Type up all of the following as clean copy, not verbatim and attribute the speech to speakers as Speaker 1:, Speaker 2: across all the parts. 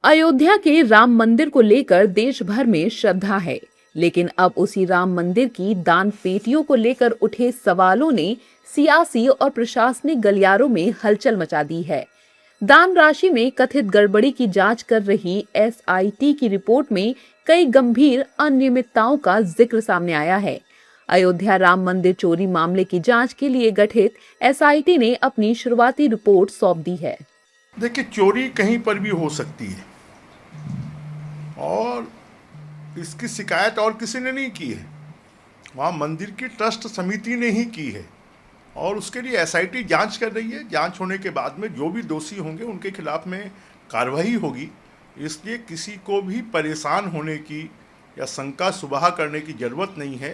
Speaker 1: अयोध्या के राम मंदिर को लेकर देश भर में श्रद्धा है, लेकिन अब उसी राम मंदिर की दान पेटियों को लेकर उठे सवालों ने सियासी और प्रशासनिक गलियारों में हलचल मचा दी है। दान राशि में कथित गड़बड़ी की जांच कर रही एसआईटी की रिपोर्ट में कई गंभीर अनियमितताओं का जिक्र सामने आया है। अयोध्या राम मंदिर चोरी मामले की जांच के लिए गठित एसआईटी ने अपनी शुरुआती रिपोर्ट सौंप दी है।
Speaker 2: देखिए, चोरी कहीं पर भी हो सकती है और इसकी शिकायत और किसी ने नहीं की है, वहाँ मंदिर की ट्रस्ट समिति ने ही की है और उसके लिए एसआईटी जांच कर रही है। जांच होने के बाद में जो भी दोषी होंगे उनके खिलाफ में कार्रवाई होगी। इसलिए किसी को भी परेशान होने की या शंका सुबह करने की ज़रूरत नहीं है।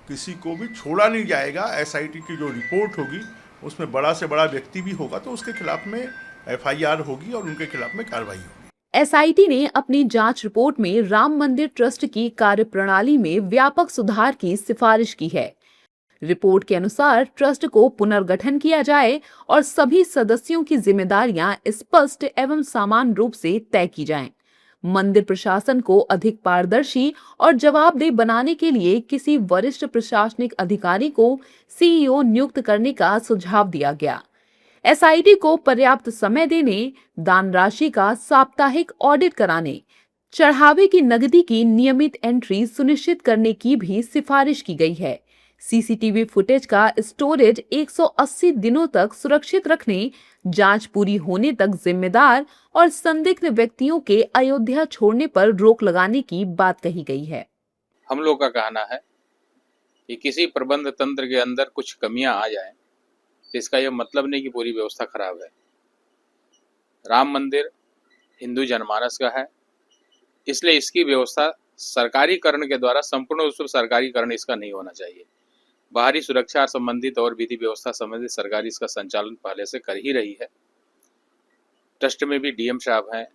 Speaker 2: किसी को भी छोड़ा नहीं जाएगा। एसआईटी की जो रिपोर्ट होगी उसमें बड़ा से बड़ा व्यक्ति भी होगा तो उसके खिलाफ में एफआईआर होगी और उनके खिलाफ में कार्रवाई होगी।
Speaker 1: एसआईटी ने अपनी जांच रिपोर्ट में राम मंदिर ट्रस्ट की कार्यप्रणाली में व्यापक सुधार की सिफारिश की है। रिपोर्ट के अनुसार ट्रस्ट को पुनर्गठन किया जाए और सभी सदस्यों की जिम्मेदारियां स्पष्ट एवं समान रूप से तय की जाएं। मंदिर प्रशासन को अधिक पारदर्शी और जवाबदेह बनाने के लिए किसी वरिष्ठ प्रशासनिक अधिकारी को सीईओ नियुक्त करने का सुझाव दिया गया। एसआईटी को पर्याप्त समय देने, दान राशि का साप्ताहिक ऑडिट कराने, चढ़ावे की नकदी की नियमित एंट्री सुनिश्चित करने की भी सिफारिश की गई है। सीसीटीवी फुटेज का स्टोरेज 180 दिनों तक सुरक्षित रखने, जांच पूरी होने तक जिम्मेदार और संदिग्ध व्यक्तियों के अयोध्या छोड़ने पर रोक लगाने की बात कही गई है।
Speaker 3: हम लोग का कहना है कि किसी प्रबंध तंत्र के अंदर कुछ कमियां आ जाएं, तो इसका यह मतलब नहीं कि पूरी व्यवस्था खराब है। राम मंदिर हिंदू जनमानस का है, इसलिए इसकी व्यवस्था सरकारीकरण के द्वारा संपूर्ण रूप से सरकारीकरण इसका नहीं होना चाहिए। बाहरी सुरक्षा संबंधित और विधि व्यवस्था संबंधित सरकार इसका संचालन पहले से कर ही रही है। ट्रस्ट में भी डीएम साहब हैं,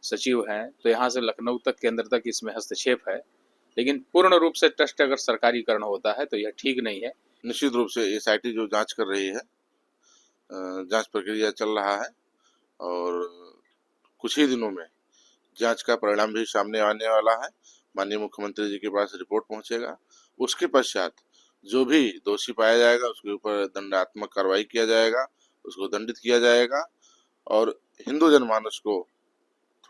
Speaker 3: सचिव हैं, तो यहाँ से लखनऊ तक केंद्र तक इसमें हस्तक्षेप है, लेकिन पूर्ण रूप से ट्रस्ट अगर सरकारीकरण होता है तो यह ठीक नहीं है।
Speaker 4: निश्चित रूप से एसआईटी जो जांच कर रही है, जांच प्रक्रिया चल रहा है और कुछ ही दिनों में जांच का परिणाम भी सामने आने वाला है। माननीय मुख्यमंत्री जी के पास रिपोर्ट पहुंचेगा। उसके पश्चात जो भी दोषी पाया जाएगा उसके ऊपर दंडात्मक कार्रवाई किया जाएगा, उसको दंडित किया जाएगा और हिंदू जनमानस को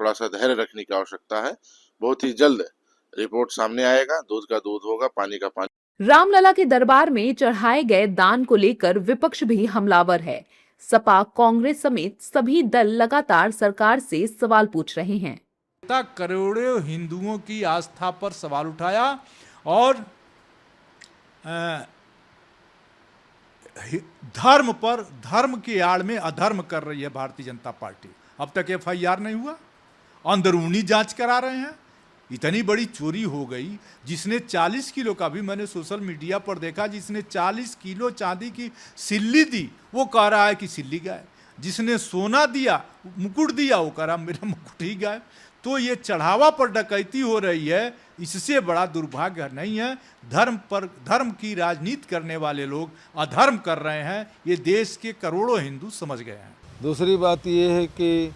Speaker 4: थोड़ा सा धैर्य रखने की आवश्यकता है। बहुत ही जल्द रिपोर्ट सामने आएगा। दूध का दूध होगा, पानी का पानी।
Speaker 1: रामलला के दरबार में चढ़ाए गए दान को लेकर विपक्ष भी हमलावर है। सपा, कांग्रेस समेत सभी दल लगातार सरकार से सवाल पूछ रहे हैं।
Speaker 5: करोड़ों हिंदुओं की आस्था पर सवाल उठाया और धर्म पर, धर्म की आड़ में अधर्म कर रही है भारतीय जनता पार्टी। अब तक एफआईआर नहीं हुआ, अंदरूनी जांच करा रहे हैं। इतनी बड़ी चोरी हो गई। जिसने 40 किलो का भी मैंने सोशल मीडिया पर देखा, जिसने 40 किलो चांदी की सिल्ली दी वो कह रहा है कि सिल्ली गायब। जिसने सोना दिया, मुकुट दिया, वो कह रहा मेरा मुकुट ही गायब। तो ये चढ़ावा पर डकैती हो रही है, इससे बड़ा दुर्भाग्य नहीं है। धर्म पर, धर्म की राजनीति करने वाले लोग अधर्म कर रहे हैं, ये देश के करोड़ों हिंदू समझ गए हैं।
Speaker 6: दूसरी बात ये है कि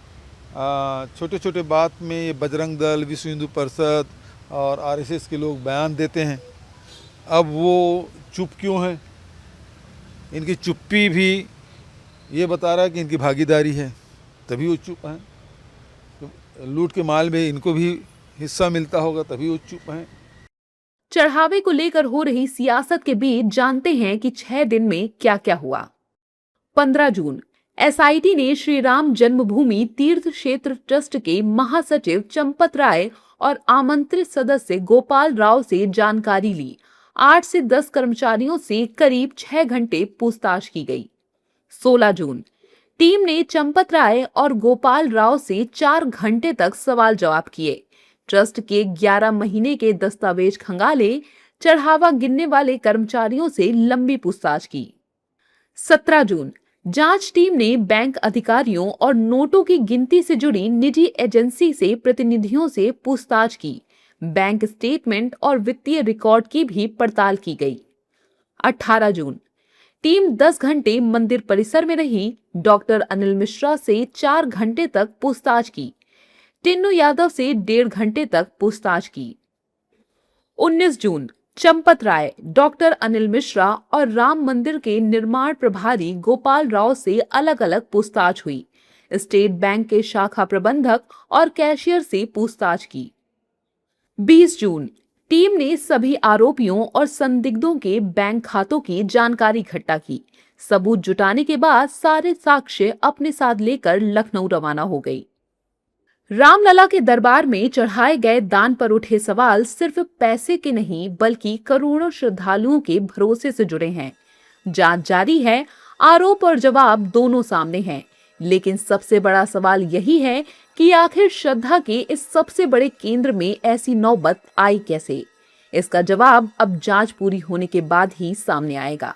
Speaker 6: छोटे छोटे बात में ये बजरंग दल, विश्व हिंदू परिषद और आरएसएस के लोग बयान देते हैं। अब वो चुप क्यों हैं? इनकी चुप्पी भी ये बता रहा है कि इनकी भागीदारी है, तभी वो चुप हैं। तो लूट के माल में इनको भी हिस्सा मिलता होगा, तभी वो चुप हैं।
Speaker 1: चढ़ावे को लेकर हो रही सियासत के बीच जानते हैं कि 6 दिन में क्या क्या हुआ। 15 जून, एसआईटी ने श्री राम जन्मभूमि तीर्थ क्षेत्र ट्रस्ट के महासचिव चंपत राय और आमंत्रित सदस्य गोपाल राव से जानकारी ली। 8 से 10 कर्मचारियों से करीब 6 घंटे पूछताछ की गई। 16 जून, टीम ने चंपत राय और गोपाल राव से 4 घंटे तक सवाल जवाब किए। ट्रस्ट के 11 महीने के दस्तावेज खंगाले, चढ़ावा गिनने वाले कर्मचारियों से लंबी पूछताछ की। 17 जून, जांच टीम ने बैंक अधिकारियों और नोटों की गिनती से जुड़ी निजी एजेंसी से प्रतिनिधियों से पूछताछ की। बैंक स्टेटमेंट और वित्तीय रिकॉर्ड की भी पड़ताल की गई। 18 जून, टीम 10 घंटे मंदिर परिसर में रही। डॉक्टर अनिल मिश्रा से 4 घंटे तक पूछताछ की। टिन्नू यादव से 1.5 घंटे तक पूछताछ की। 19 जून चंपत राय, डॉक्टर अनिल मिश्रा और राम मंदिर के निर्माण प्रभारी गोपाल राव से अलग अलग पूछताछ हुई। स्टेट बैंक के शाखा प्रबंधक और कैशियर से पूछताछ की। 20 जून टीम ने सभी आरोपियों और संदिग्धों के बैंक खातों की जानकारी इकट्ठा की। सबूत जुटाने के बाद सारे साक्ष्य अपने साथ लेकर लखनऊ रवाना हो गई। रामलला के दरबार में चढ़ाए गए दान पर उठे सवाल सिर्फ पैसे के नहीं बल्कि करोड़ों श्रद्धालुओं के भरोसे से जुड़े हैं। जांच जारी है, आरोप और जवाब दोनों सामने हैं, लेकिन सबसे बड़ा सवाल यही है कि आखिर श्रद्धा के इस सबसे बड़े केंद्र में ऐसी नौबत आई कैसे। इसका जवाब अब जांच पूरी होने के बाद ही सामने आएगा।